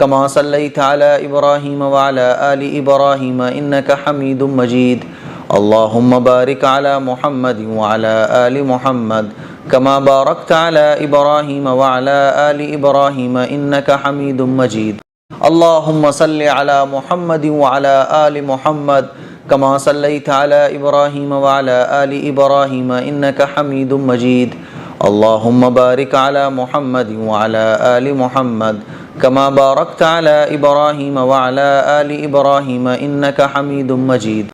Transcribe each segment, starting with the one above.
كما صليت على إبراهيم وعلى آل إبراهيم إنك حميد مجيد اللهم بارك على محمد وعلى آل محمد كما باركت على إبراهيم وعلى آل إبراهيم إنك حميد مجيد اللهم صل على محمد وعلى آل محمد كما صليت على إبراهيم وعلى آل إبراهيم إنك حميد مجيد اللهم بارك على محمد وعلى آل محمد كما باركت على إبراهيم وعلى آل إبراهيم إنك حميد مجيد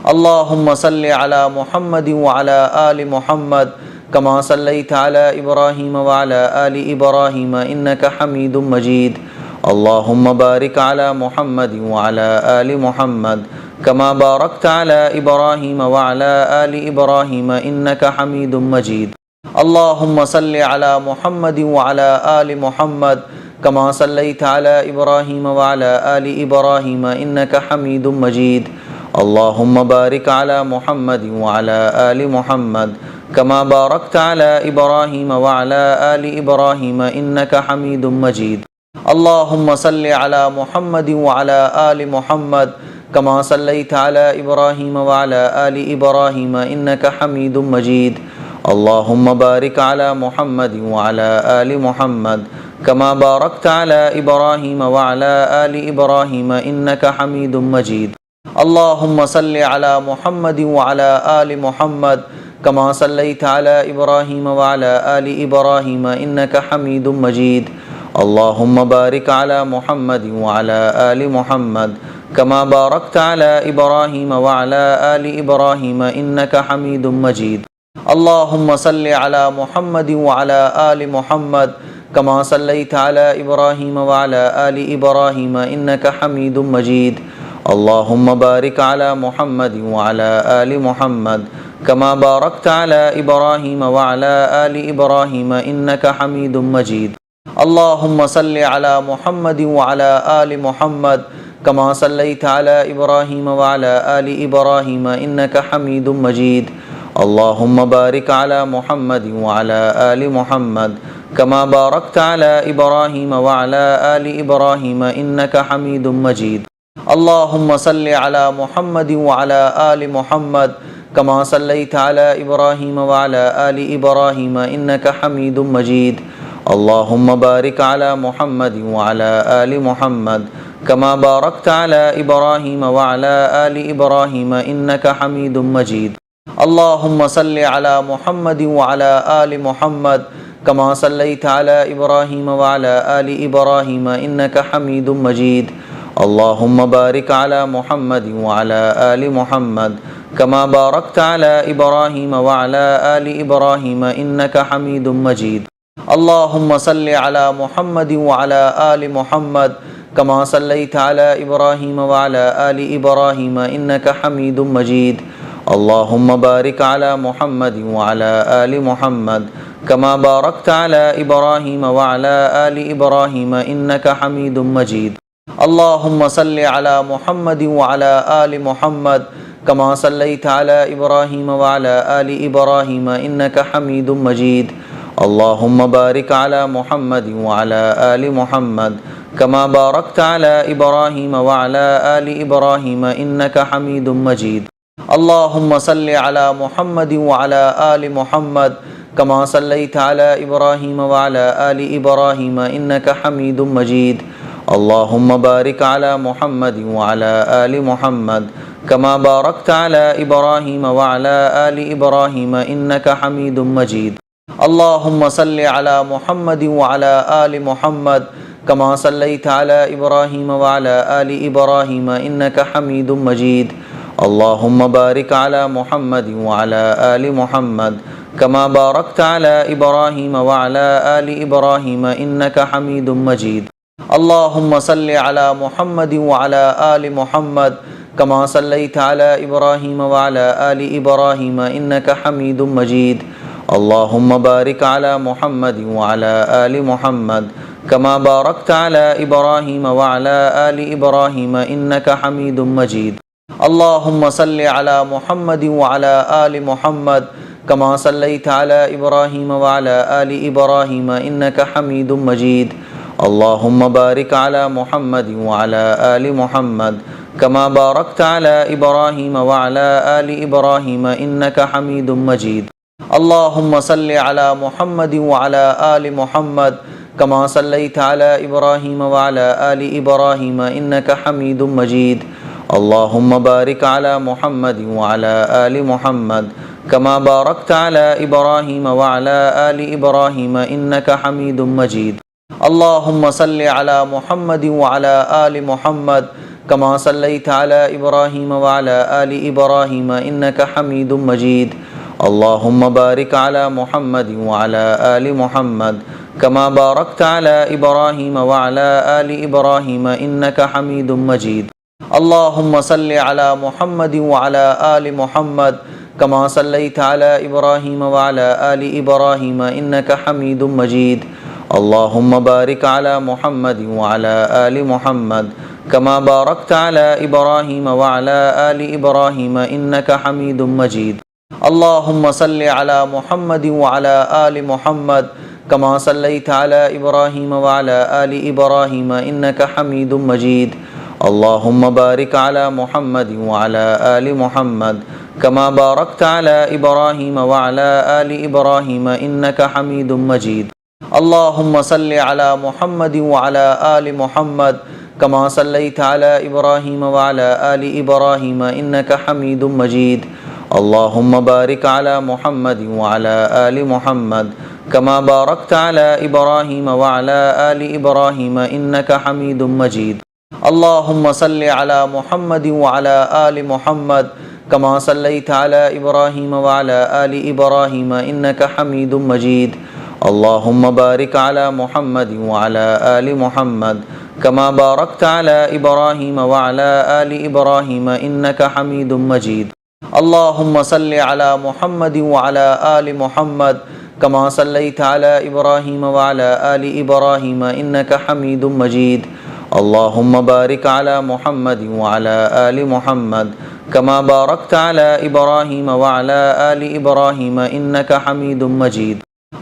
اللهم صل على محمد وعلى آل محمد كما صليت على إبراهيم وعلى آل إبراهيم إنك حميد مجيد اللهم بارك على محمد وعلى آل محمد كما باركت على إبراهيم وعلى آل إبراهيم إنك حميد مجيد اللهم صل على محمد وعلى آل محمد كما صليت على إبراهيم وعلى آل إبراهيم إنك حميد مجيد اللهم بارك على محمد وعلى آل محمد كما باركت على إبراهيم وعلى آل إبراهيم إنك حميد مجيد اللهم صل على محمد وعلى آل محمد كما صليت على إبراهيم وعلى آل إبراهيم إنك حميد مجيد اللهم بارك على محمد وعلى آل محمد كما باركت على إبراهيم وعلى آل إبراهيم إنك حميد مجيد اللهم صل على محمد وعلى آل محمد كما صليت على إبراهيم وعلى آل إبراهيم إنك حميد مجيد اللهم بارك على محمد وعلى آل محمد كما باركت على إبراهيم وعلى آل إبراهيم إنك حميد مجيد اللهم صل على محمد وعلى آل محمد كما صليت على إبراهيم وعلى آل إبراهيم إنك حميد مجيد اللهم بارك على محمد وعلى آل محمد كما باركت على إبراهيم وعلى آل إبراهيم إنك حميد مجيد اللهم صل على محمد وعلى آل محمد كما صليت على إبراهيم وعلى آل إبراهيم إنك حميد مجيد اللهم بارك على محمد وعلى آل محمد كما باركت على إبراهيم وعلى آل إبراهيم إنك حميد مجيد اللهم صل على محمد وعلى آل محمد كما صليت على إبراهيم وعلى آل إبراهيم إنك حميد مجيد اللهم بارك على محمد وعلى آل محمد كما باركت على إبراهيم وعلى آل إبراهيم إنك حميد مجيد اللهم صل على محمد وعلى آل محمد كما صليت على إبراهيم وعلى آل إبراهيم إنك حميد مجيد اللهم بارك على محمد وعلى آل محمد كما باركت على إبراهيم وعلى آل إبراهيم إنك حميد مجيد اللهم صل على محمد وعلى آل محمد كما صليت على إبراهيم وعلى آل إبراهيم إنك حميد مجيد اللهم بارك على محمد وعلى آل محمد كما باركت على إبراهيم وعلى آل إبراهيم إنك حميد مجيد اللهم صل على محمد وعلى آل محمد كما صليت على إبراهيم وعلى آل إبراهيم إنك حميد مجيد اللهم بارك على محمد وعلى آل محمد كما باركت على إبراهيم وعلى آل إبراهيم إنك حميد مجيد اللهم صل على محمد وعلى آل محمد كما صليت على إبراهيم وعلى آل إبراهيم إنك حميد مجيد اللهم بارك على محمد وعلى آل محمد كما باركت على إبراهيم وعلى آل إبراهيم إنك حميد مجيد اللهم صل على محمد وعلى آل محمد كما صليت على إبراهيم وعلى آل إبراهيم إنك حميد مجيد اللهم بارك على محمد وعلى آل محمد كما باركت على إبراهيم وعلى آل إبراهيم إنك حميد مجيد اللهم صل على محمد وعلى آل محمد كما صليت على إبراهيم وعلى آل إبراهيم إنك حميد مجيد اللهم بارك على محمد وعلى آل محمد كما باركت على إبراهيم وعلى آل إبراهيم إنك حميد مجيد اللهم صل على محمد وعلى آل محمد كما صليت على إبراهيم وعلى آل إبراهيم إنك حميد مجيد اللهم بارك على محمد وعلى آل محمد كما باركت على إبراهيم وعلى آل إبراهيم إنك حميد مجيد اللهم صل على محمد وعلى آل محمد كما صليت على إبراهيم وعلى آل إبراهيم إنك حميد مجيد اللهم بارك على محمد وعلى آل محمد كما باركت على إبراهيم وعلى آل إبراهيم إنك حميد مجيد اللهم صل على محمد وعلى آل محمد كما صليت على إبراهيم وعلى آل إبراهيم إنك حميد مجيد اللهم بارك على محمد وعلى آل محمد كما باركت على إبراهيم وعلى آل إبراهيم إنك حميد مجيد اللهم صل على محمد وعلى آل محمد كما صليت على إبراهيم وعلى آل إبراهيم إنك حميد مجيد اللهم بارك على محمد وعلى آل محمد كما باركت على إبراهيم وعلى آل إبراهيم إنك حميد مجيد اللهم صل على محمد وعلى آل محمد كما صليت على إبراهيم وعلى آل إبراهيم إنك حميد مجيد اللهم بارك على محمد وعلى آل محمد كما باركت على إبراهيم وعلى آل إبراهيم إنك حميد مجيد اللهم صل على محمد وعلى آل محمد كما صليت على إبراهيم وعلى آل إبراهيم إنك حميد مجيد اللهم بارك على محمد وعلى آل محمد كما باركت على إبراهيم وعلى آل إبراهيم إنك حميد مجيد اللهم صل على محمد وعلى آل محمد كما صليت على إبراهيم وعلى آل إبراهيم إنك حميد مجيد اللهم بارك على محمد وعلى آل محمد كما باركت على إبراهيم وعلى آل إبراهيم إنك حميد مجيد اللهم صل على محمد وعلى آل محمد كما صليت على إبراهيم وعلى آل إبراهيم إنك حميد مجيد اللهم بارك على محمد وعلى آل محمد كما باركت على إبراهيم وعلى آل إبراهيم إنك حميد مجيد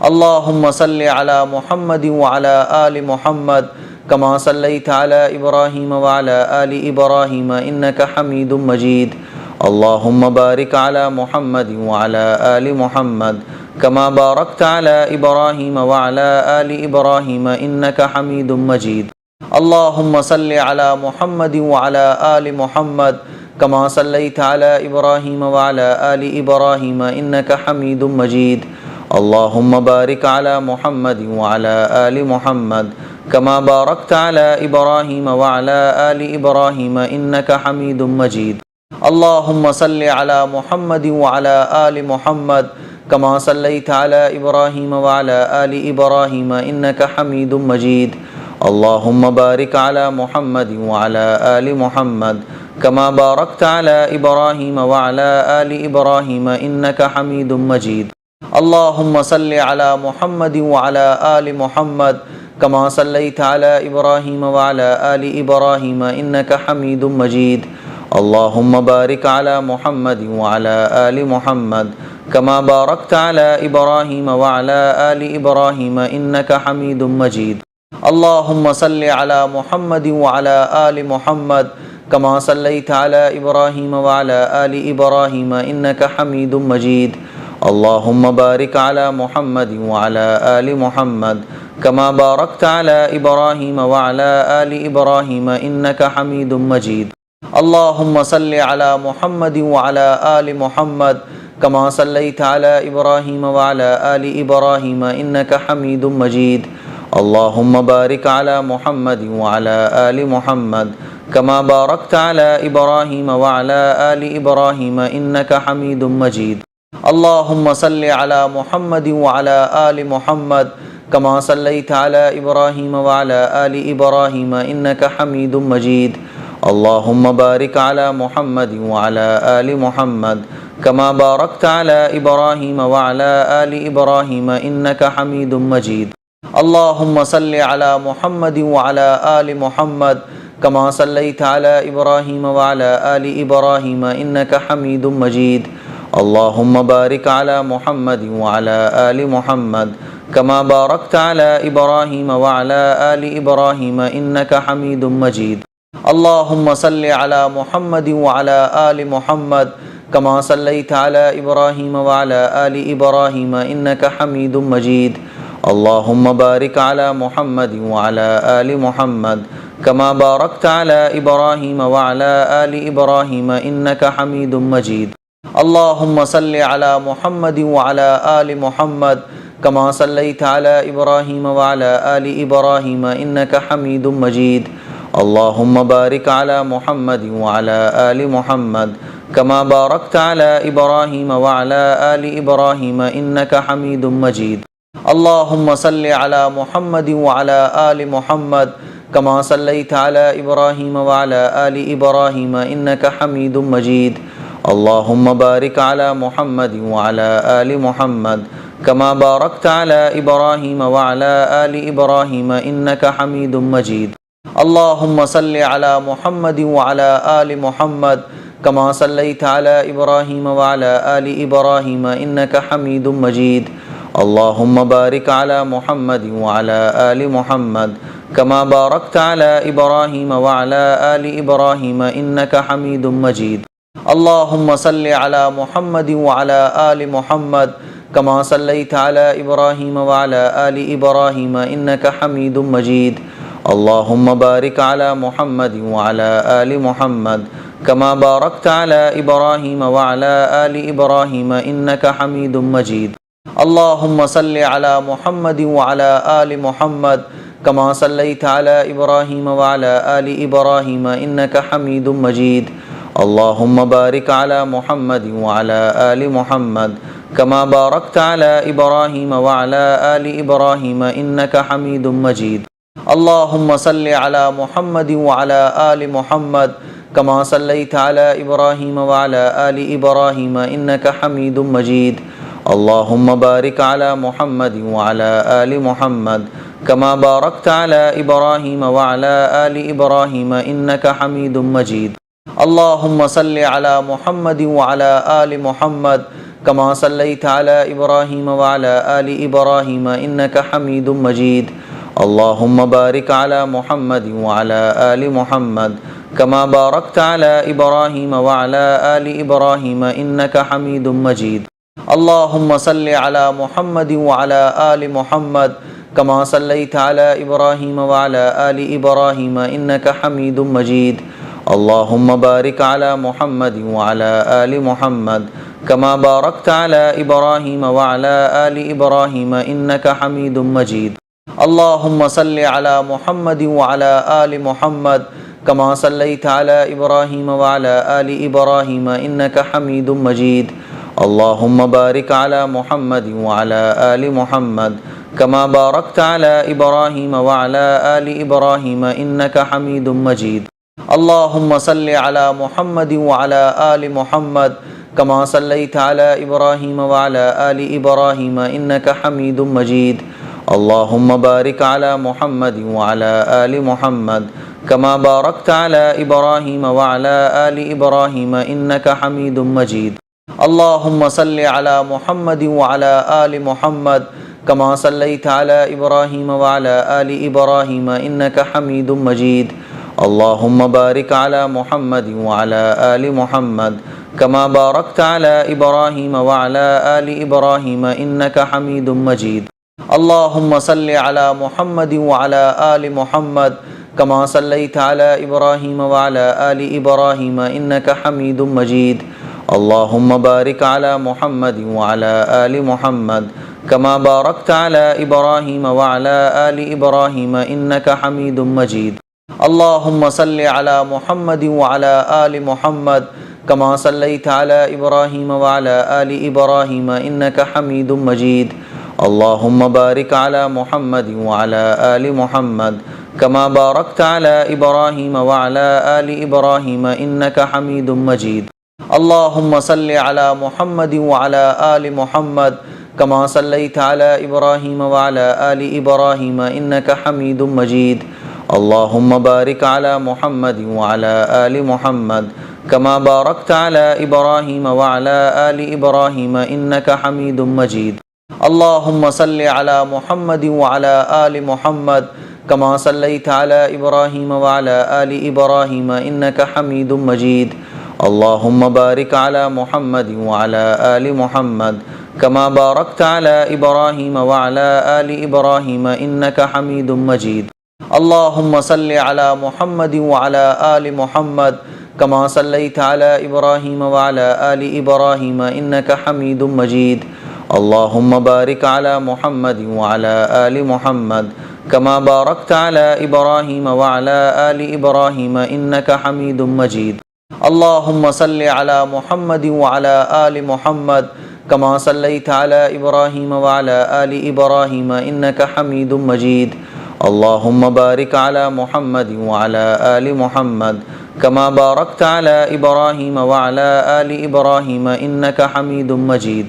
اللهم صل على محمد وعلى آل محمد كما صليت على إبراهيم وعلى آل إبراهيم إنك حميد مجيد اللهم بارك على محمد وعلى آل محمد كما باركت على إبراهيم وعلى آل إبراهيم إنك حميد مجيد اللهم صل على محمد وعلى آل محمد كما صليت على إبراهيم وعلى آل إبراهيم إنك حميد مجيد اللهم بارك على محمد وعلى آل محمد كما باركت على إبراهيم وعلى آل إبراهيم إنك حميد مجيد اللهم صل على محمد وعلى آل محمد كما صليت على إبراهيم وعلى آل إبراهيم إنك حميد مجيد اللهم بارك على محمد وعلى آل محمد كما باركت على إبراهيم وعلى آل إبراهيم إنك حميد مجيد اللهم صل على محمد وعلى آل محمد كما صليت على إبراهيم وعلى آل إبراهيم إنك حميد مجيد اللهم بارك على محمد وعلى آل محمد كما باركت على إبراهيم وعلى آل إبراهيم إنك حميد مجيد اللهم صل على محمد وعلى آل محمد كما صليت على إبراهيم وعلى آل إبراهيم إنك حميد مجيد اللهم بارك على محمد وعلى آل محمد كما باركت على إبراهيم وعلى آل إبراهيم إنك حميد مجيد اللهم صل على محمد وعلى آل محمد كما صليت على إبراهيم وعلى آل إبراهيم إنك حميد مجيد اللهم بارك على محمد وعلى آل محمد كما باركت على إبراهيم وعلى آل إبراهيم إنك حميد مجيد اللهم صل على محمد وعلى آل محمد كما صليت على إبراهيم وعلى آل إبراهيم إنك حميد مجيد اللهم بارك على محمد وعلى آل محمد كما باركت على إبراهيم وعلى آل إبراهيم إنك حميد مجيد اللهم صل على محمد وعلى آل محمد كما صليت على إبراهيم وعلى آل إبراهيم إنك حميد مجيد اللهم بارك على محمد وعلى آل محمد كما باركت على إبراهيم وعلى آل إبراهيم إنك حميد مجيد اللهم صل على محمد وعلى آل محمد كما صليت على إبراهيم وعلى آل إبراهيم إنك حميد مجيد اللهم بارك على محمد وعلى آل محمد كما باركت على إبراهيم وعلى آل إبراهيم إنك حميد مجيد اللهم صل على محمد وعلى آل محمد كما صليت على إبراهيم وعلى آل إبراهيم إنك حميد مجيد اللهم بارك على محمد وعلى آل محمد كما باركت على إبراهيم وعلى آل إبراهيم إنك حميد مجيد اللهم صل على محمد وعلى آل محمد كما صليت على إبراهيم وعلى آل إبراهيم إنك حميد مجيد اللهم بارك على محمد وعلى آل محمد كما باركت على إبراهيم وعلى آل إبراهيم إنك حميد مجيد اللهم صل على محمد وعلى آل محمد كما صليت على إبراهيم وعلى آل إبراهيم إنك حميد مجيد اللهم بارك على محمد وعلى آل محمد كما باركت على إبراهيم وعلى آل إبراهيم إنك حميد مجيد اللهم صل على محمد وعلى آل محمد كما صليت على إبراهيم وعلى آل إبراهيم إنك حميد مجيد اللهم بارك على محمد وعلى آل محمد كما باركت على إبراهيم وعلى آل إبراهيم إنك حميد مجيد اللهم صل على محمد وعلى آل محمد كما صليت على إبراهيم وعلى آل إبراهيم إنك حميد مجيد اللهم بارك على محمد وعلى آل محمد كما باركت على إبراهيم وعلى آل إبراهيم إنك حميد مجيد اللهم صل على محمد وعلى آل محمد كما صليت على إبراهيم وعلى آل إبراهيم إنك حميد مجيد اللهم بارك على محمد وعلى آل محمد كما باركت على إبراهيم وعلى آل إبراهيم إنك حميد مجيد اللهم صل على محمد وعلى آل محمد كما صليت على إبراهيم وعلى آل إبراهيم إنك حميد مجيد اللهم بارك على محمد وعلى آل محمد كما باركت على إبراهيم وعلى آل إبراهيم إنك حميد مجيد اللهم صل على محمد وعلى آل محمد كما صليت على إبراهيم وعلى آل إبراهيم إنك حميد مجيد اللهم بارك على محمد وعلى آل محمد كما باركت على إبراهيم وعلى آل إبراهيم إنك حميد مجيد اللهم صل على محمد وعلى آل محمد كما صليت على إبراهيم وعلى آل إبراهيم إنك حميد مجيد اللهم بارك على محمد وعلى آل محمد كما باركت على إبراهيم وعلى آل إبراهيم إنك حميد مجيد اللهم صل على محمد وعلى آل محمد كما صليت على إبراهيم وعلى آل إبراهيم إنك حميد مجيد اللهم بارك على محمد وعلى آل محمد كما باركت على إبراهيم وعلى آل إبراهيم إنك حميد مجيد اللهم صل على محمد وعلى آل محمد كما صليت على إبراهيم وعلى آل إبراهيم إنك حميد مجيد اللهم بارك على محمد وعلى آل محمد كما باركت على إبراهيم وعلى آل إبراهيم إنك حميد مجيد اللهم صل على محمد وعلى آل محمد كما صليت على إبراهيم وعلى آل إبراهيم إنك حميد مجيد اللهم بارك على محمد وعلى آل محمد كما باركت على إبراهيم وعلى آل إبراهيم إنك حميد مجيد اللهم صل على محمد وعلى آل محمد كما صليت على إبراهيم وعلى آل إبراهيم إنك حميد مجيد اللهم بارك على محمد وعلى آل محمد كما باركت على إبراهيم وعلى آل إبراهيم إنك حميد مجيد اللهم صل على محمد وعلى آل محمد كما صليت على إبراهيم وعلى آل إبراهيم إنك حميد مجيد اللهم بارك على محمد وعلى آل محمد كما باركت على إبراهيم وعلى آل إبراهيم إنك حميد مجيد اللهم صل على محمد وعلى آل محمد كما صليت على إبراهيم وعلى آل إبراهيم إنك حميد مجيد اللهم بارك على محمد وعلى آل محمد كما باركت على إبراهيم وعلى آل إبراهيم إنك حميد مجيد اللهم صل على محمد وعلى آل محمد كما صليت على إبراهيم وعلى آل إبراهيم إنك حميد مجيد اللهم بارك على محمد وعلى آل محمد كما باركت على إبراهيم وعلى آل إبراهيم إنك حميد مجيد اللهم صل على محمد وعلى آل محمد كما صليت على إبراهيم وعلى آل إبراهيم إنك حميد مجيد اللهم بارك على محمد وعلى آل محمد كما باركت على إبراهيم وعلى آل إبراهيم إنك حميد مجيد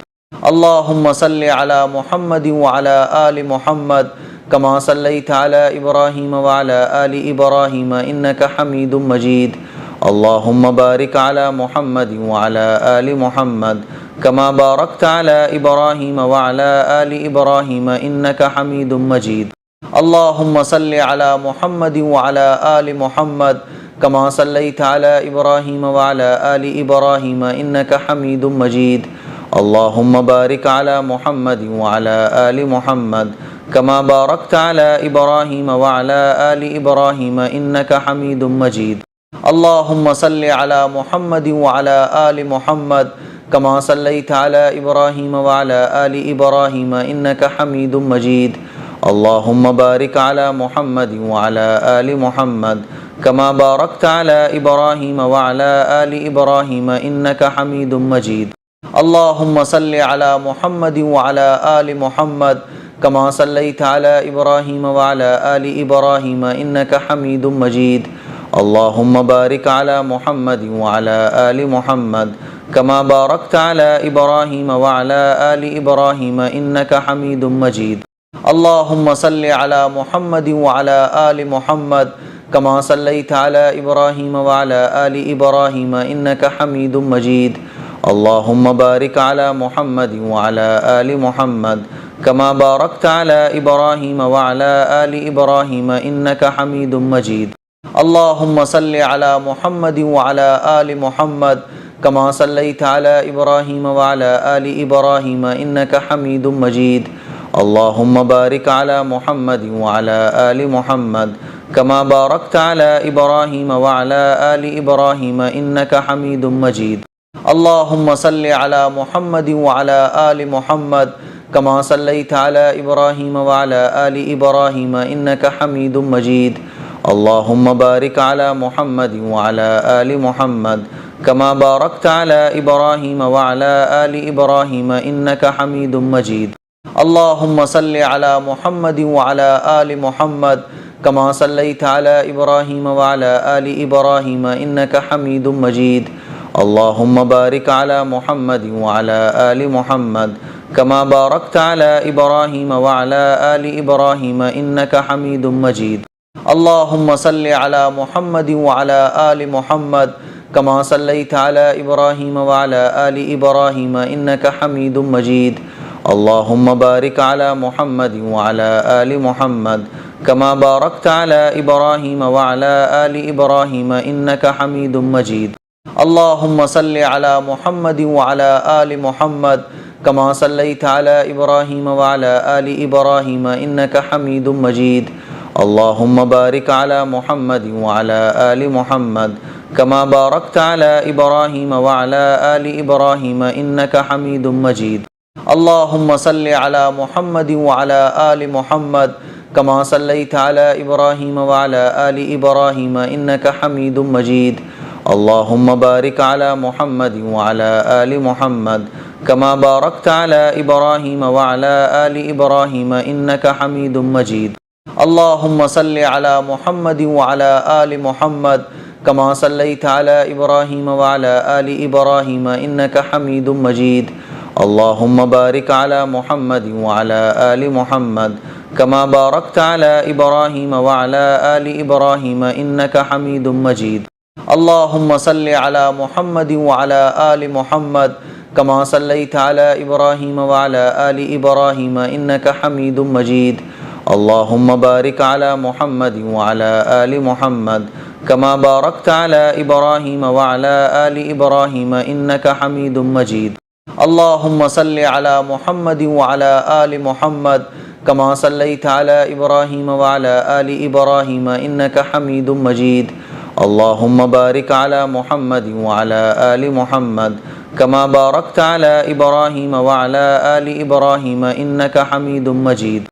اللهم صل على محمد وعلى آل محمد كما صليت على إبراهيم وعلى آل إبراهيم إنك حميد مجيد اللهم بارك على محمد وعلى آل محمد كما باركت على إبراهيم وعلى آل إبراهيم إنك حميد مجيد اللهم صل على محمد وعلى آل محمد كما صليت على إبراهيم وعلى آل إبراهيم إنك حميد مجيد اللهم بارك على محمد وعلى آل محمد كما باركت على إبراهيم وعلى آل إبراهيم إنك حميد مجيد اللهم صل على محمد وعلى آل محمد كما صليت على إبراهيم وعلى آل إبراهيم إنك حميد مجيد اللهم بارك على محمد وعلى آل محمد كما باركت على إبراهيم وعلى آل إبراهيم إنك حميد مجيد اللهم صل على محمد وعلى آل محمد كما صليت على إبراهيم وعلى آل إبراهيم إنك حميد مجيد اللهم بارك على محمد وعلى آل محمد كما باركت على إبراهيم وعلى آل إبراهيم إنك حميد مجيد اللهم صل على محمد وعلى آل محمد كما صليت على إبراهيم وعلى آل إبراهيم إنك حميد مجيد اللهم بارك على محمد وعلى آل محمد كما باركت على إبراهيم وعلى آل إبراهيم إنك حميد مجيد اللهم صل على محمد وعلى آل محمد كما صليت على إبراهيم وعلى آل إبراهيم إنك حميد مجيد اللهم بارك على محمد وعلى آل محمد كما باركت على إبراهيم وعلى آل إبراهيم إنك حميد مجيد اللهم صل على محمد وعلى آل محمد كما صليت على إبراهيم وعلى آل إبراهيم إنك حميد مجيد اللهم بارك على محمد وعلى آل محمد كما باركت على إبراهيم وعلى آل إبراهيم إنك حميد مجيد اللهم صل على محمد وعلى آل محمد كما صليت على إبراهيم وعلى آل إبراهيم إنك حميد مجيد اللهم بارك على محمد وعلى آل محمد كما باركت على إبراهيم وعلى آل إبراهيم إنك حميد مجيد اللهم صل على محمد وعلى آل محمد كما صليت على إبراهيم وعلى آل إبراهيم إنك حميد مجيد اللهم بارك على محمد وعلى آل محمد كما باركت على إبراهيم وعلى آل إبراهيم إنك حميد مجيد اللهم صل على محمد وعلى آل محمد كما صليت على إبراهيم وعلى آل إبراهيم إنك حميد مجيد اللهم بارك على محمد وعلى آل محمد كما باركت على إبراهيم وعلى آل إبراهيم إنك حميد مجيد اللهم صل على محمد وعلى آل محمد كما صليت على إبراهيم وعلى آل إبراهيم إنك حميد مجيد اللهم بارك على محمد وعلى آل محمد كما باركت على إبراهيم وعلى آل إبراهيم إنك حميد مجيد اللهم صل على محمد وعلى آل محمد كما صليت على إبراهيم وعلى آل إبراهيم إنك حميد مجيد اللهم بارك على محمد وعلى آل محمد كما باركت على إبراهيم وعلى آل إبراهيم إنك حميد مجيد اللهم صل على محمد وعلى آل محمد كما صليت على إبراهيم وعلى آل إبراهيم إنك حميد مجيد اللهم بارك على محمد وعلى آل محمد كما باركت على إبراهيم وعلى آل إبراهيم إنك حميد مجيد اللهم صل على محمد وعلى آل محمد كما صليت على إبراهيم وعلى آل إبراهيم إنك حميد مجيد اللهم بارك على محمد وعلى آل محمد كما باركت على إبراهيم وعلى آل إبراهيم إنك حميد مجيد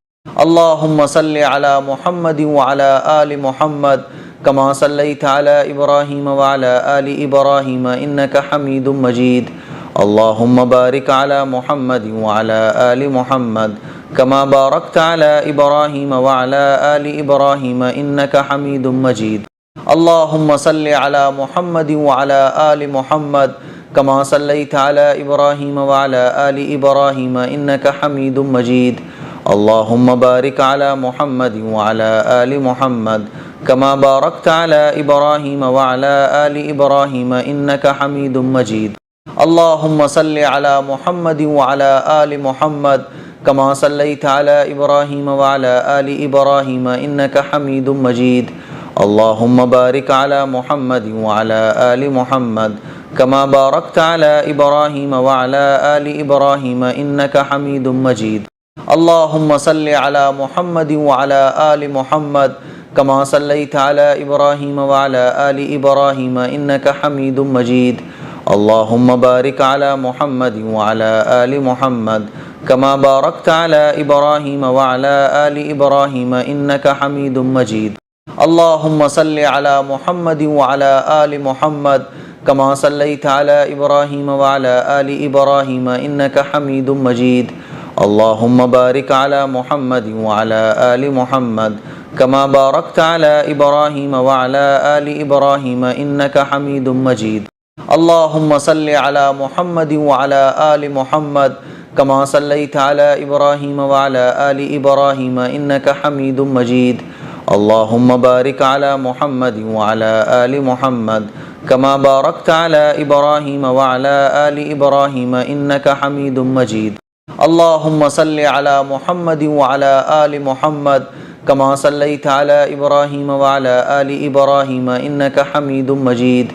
اللهم صل على محمد وعلى آل محمد كما صليت على إبراهيم وعلى آل إبراهيم إنك حميد مجيد اللهم بارك على محمد وعلى آل محمد كما باركت على إبراهيم وعلى آل إبراهيم إنك حميد مجيد اللهم صل على محمد وعلى آل محمد كما صليت على إبراهيم وعلى آل إبراهيم إنك حميد مجيد اللهم بارك على محمد وعلى آل محمد كما باركت على إبراهيم وعلى آل إبراهيم إنك حميد مجيد اللهم صل على محمد وعلى آل محمد كما صليت على إبراهيم وعلى آل إبراهيم إنك حميد مجيد اللهم بارك على محمد وعلى آل محمد كما باركت على إبراهيم وعلى آل إبراهيم إنك حميد مجيد اللهم صل على محمد وعلى آل محمد كما صليت على إبراهيم وعلى آل إبراهيم إنك حميد مجيد اللهم بارك على محمد وعلى آل محمد كما باركت على إبراهيم وعلى آل إبراهيم إنك حميد مجيد اللهم صل على محمد وعلى آل محمد كما صليت على إبراهيم وعلى آل إبراهيم إنك حميد مجيد اللهم بارك على محمد وعلى آل محمد كما باركت على إبراهيم وعلى آل إبراهيم إنك حميد مجيد اللهم صل على محمد وعلى آل محمد كما صليت على إبراهيم وعلى آل إبراهيم إنك حميد مجيد اللهم بارك على محمد وعلى آل محمد كما باركت على إبراهيم وعلى آل إبراهيم إنك حميد مجيد اللهم صل على محمد وعلى آل محمد كما صليت على إبراهيم وعلى آل إبراهيم إنك حميد مجيد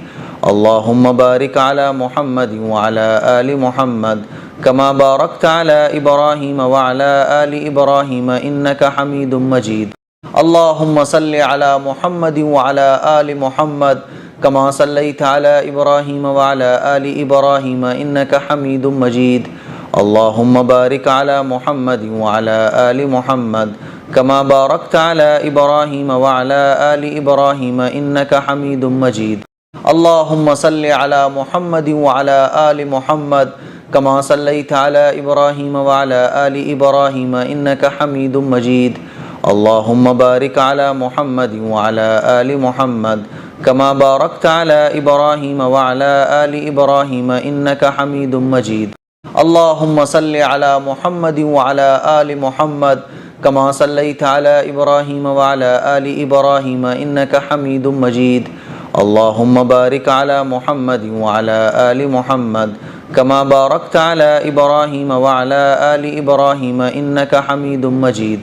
اللهم بارك على محمد وعلى آل محمد كما باركت على إبراهيم وعلى آل إبراهيم إنك حميد مجيد اللهم صل على محمد وعلى آل محمد كما صليت على إبراهيم وعلى آل إبراهيم إنك حميد مجيد اللهم بارك على محمد وعلى آل محمد كما باركت على إبراهيم وعلى آل إبراهيم إنك حميد مجيد اللهم صل على محمد وعلى آل محمد كما صليت على إبراهيم وعلى آل إبراهيم إنك حميد مجيد اللهم بارك على محمد وعلى آل محمد كما باركت على إبراهيم وعلى آل إبراهيم إنك حميد مجيد اللهم صل على محمد وعلى آل محمد كما صليت على إبراهيم وعلى آل إبراهيم إنك حميد مجيد اللهم بارك على محمد وعلى آل محمد كما باركت على إبراهيم وعلى آل إبراهيم إنك حميد مجيد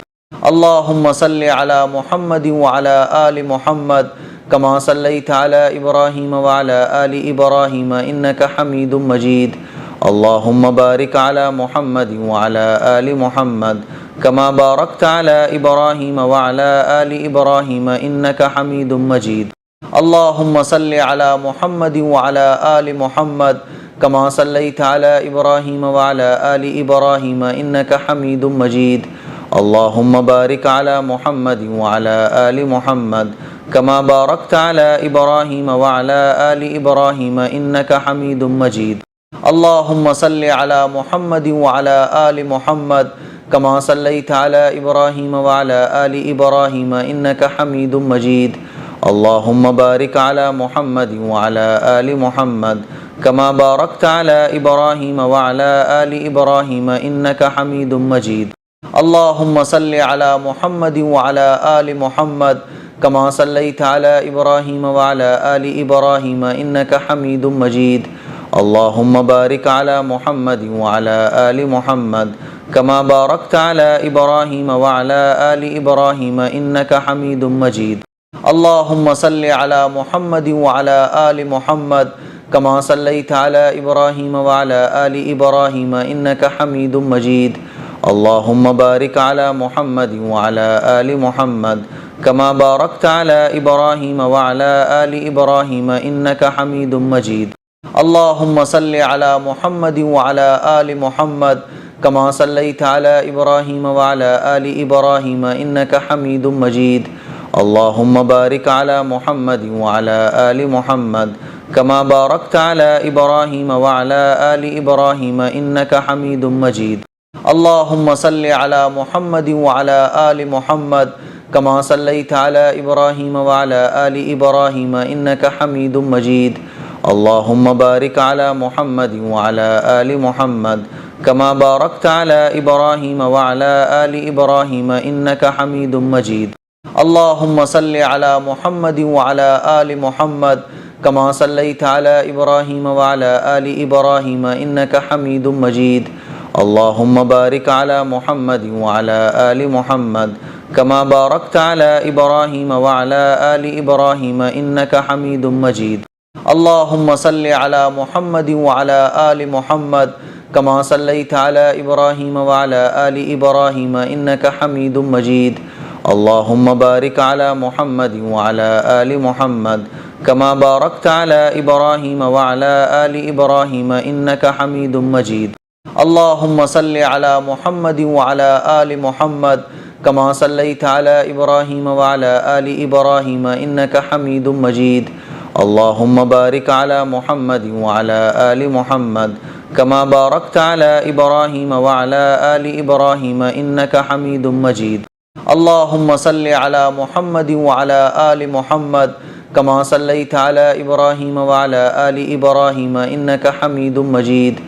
اللهم صل على محمد وعلى آل محمد كما صليت على إبراهيم وعلى آل إبراهيم إنك حميد مجيد اللهم بارك على محمد وعلى آل محمد كما باركت على إبراهيم وعلى آل إبراهيم إنك حميد مجيد اللهم صل على محمد وعلى آل محمد كما صليت على إبراهيم وعلى آل إبراهيم إنك حميد مجيد اللهم بارك على محمد وعلى آل محمد كما باركت على إبراهيم وعلى آل إبراهيم إنك حميد مجيد اللهم صل على محمد وعلى آل محمد كما صليت على إبراهيم وعلى آل إبراهيم إنك حميد مجيد اللهم بارك على محمد وعلى آل محمد كما باركت على إبراهيم وعلى آل إبراهيم إنك حميد مجيد اللهم صل على محمد وعلى آل محمد كما صليت على إبراهيم وعلى آل إبراهيم إنك حميد مجيد اللهم بارك على محمد وعلى آل محمد كما باركت على إبراهيم وعلى آل إبراهيم إنك حميد مجيد اللهم صل على محمد وعلى آل محمد كما صليت على إبراهيم وعلى آل إبراهيم إنك حميد مجيد اللهم بارك على محمد وعلى آل محمد كما باركت على إبراهيم وعلى آل إبراهيم إنك حميد مجيد اللهم صل على محمد وعلى آل محمد كما صليت على إبراهيم وعلى آل إبراهيم إنك حميد مجيد اللهم بارك على محمد وعلى آل محمد كما باركت على إبراهيم وعلى آل إبراهيم إنك حميد مجيد اللهم صل على محمد وعلى آل محمد كما صليت على إبراهيم وعلى آل إبراهيم إنك حميد مجيد اللهم بارك على محمد وعلى آل محمد كما باركت على إبراهيم وعلى آل إبراهيم إنك حميد مجيد اللهم صل على محمد وعلى آل محمد كما صليت على إبراهيم وعلى آل إبراهيم إنك حميد مجيد اللهم بارك على محمد وعلى آل محمد كما باركت على إبراهيم وعلى آل إبراهيم إنك حميد مجيد اللهم صل على محمد وعلى آل محمد كما صليت على إبراهيم وعلى آل إبراهيم إنك حميد مجيد اللهم بارك على محمد وعلى آل محمد كما باركت على إبراهيم وعلى آل إبراهيم إنك حميد مجيد اللهم صل على محمد وعلى آل محمد كما صليت على إبراهيم وعلى آل إبراهيم إنك حميد مجيد اللهم بارك على محمد وعلى آل محمد كما باركت على إبراهيم وعلى آل إبراهيم إنك حميد مجيد اللهم صل على محمد وعلى آل محمد كما صليت على إبراهيم وعلى آل إبراهيم إنك حميد مجيد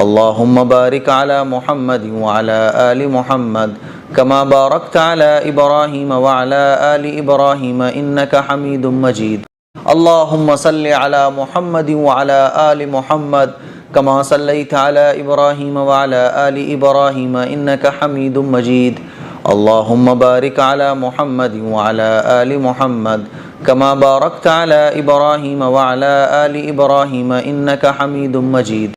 اللهم بارك على محمد وعلى آل محمد كما باركت على إبراهيم وعلى آل إبراهيم إنك حميد مجيد اللهم صل على محمد وعلى آل محمد كما صليت على إبراهيم وعلى آل إبراهيم إنك حميد مجيد اللهم بارك على محمد وعلى آل محمد كما باركت على إبراهيم وعلى آل إبراهيم إنك حميد مجيد